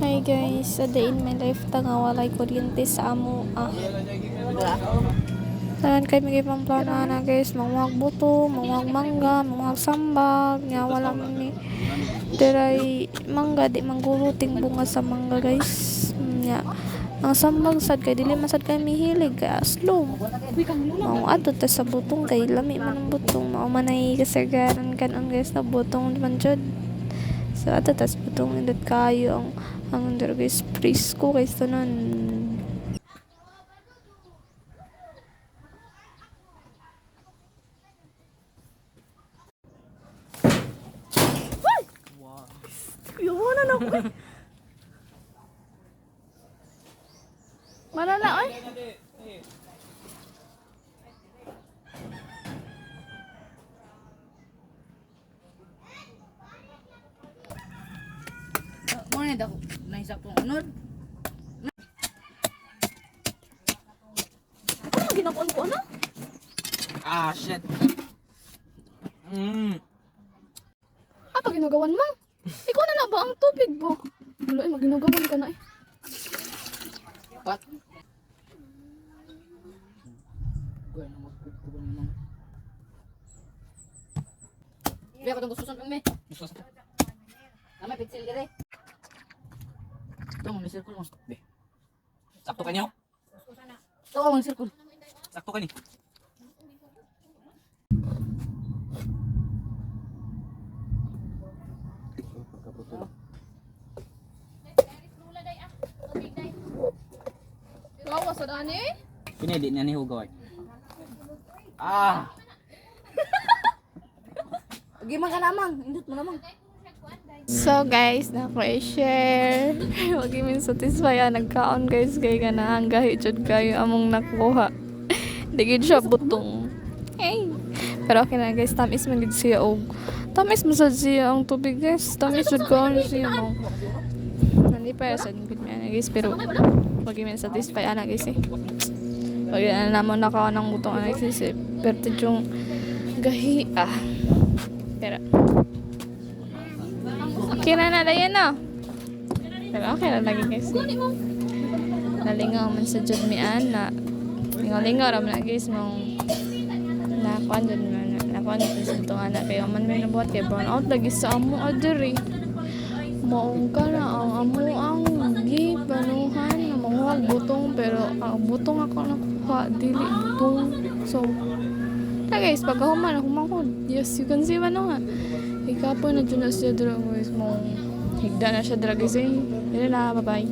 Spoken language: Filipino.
Hi guys, sa day in my life ta nga walay kuryente sa amo. Tanan kay may pang plano na guys, manguhag buto, manguhag mangga, manguhag sambag, nya wala man ni diray mangga di mangguluting bunga sa mangga guys. Nya ang sambag sad kay dili masad kay mihilig kay slow. Mao adto ta sa butong kay lami man ang butong, mao man ay kasagaran kanon guys na butong man jud. So ato tas butong indot kayo ang under guys presko kay tanan. Iwanan ako eh. Mana na oy? Mo ni daw naisap kong unod. Ano ginakuan ko na? Ah, shit. Apa ginagawan mo? Ikaw na ba ang tubig mo? Wala eh, maginagawan ka na eh. What? Gawin na magpipito ba naman? Biya ko itong gustusan kang me. Gustusan ka? Namay pitsil ka rin. Ito mo, may circle mo. Be. Sakto ka niyo? Ito mo, may circle. Sakto ka ni. Kawa sa dani eh? Pinili niya ni Hugoy. Ah! Gimana ka namang? Indot mo namang. So guys, na ko i-share. Wag min satisfy nagkaon guys kay kana ang gahi jud kayo among nakuha. Di gid siya butong. Hey. Pero okay na guys, tamis man gid siya og tamis man sad siya ang tubig guys. Tamis jud ko siya mo. Hindi pa sa gid man guys pero wag min satisfy ana guys eh. Wag na namon nakaon ang butong ana guys eh. Pero yung gahi Pero okay na dayan na. Pero okay na lagi guys. Nalingaw man sa jud mi ana. Lingaw ra man guys mong nakuan jud man. Nakuan jud sa itong anak kay man may nabuhat kay burn out lagi sa amo adiri. Maong ka na ang amo ang gibanuhan na manguhag butong pero ang butong ako nakuha dili butong. So guys, pag human ko, yes, you can see man nga. Ikapoy na dyan na siya dra guys mong higda na siya dra guys eh. Yun na, bye bye.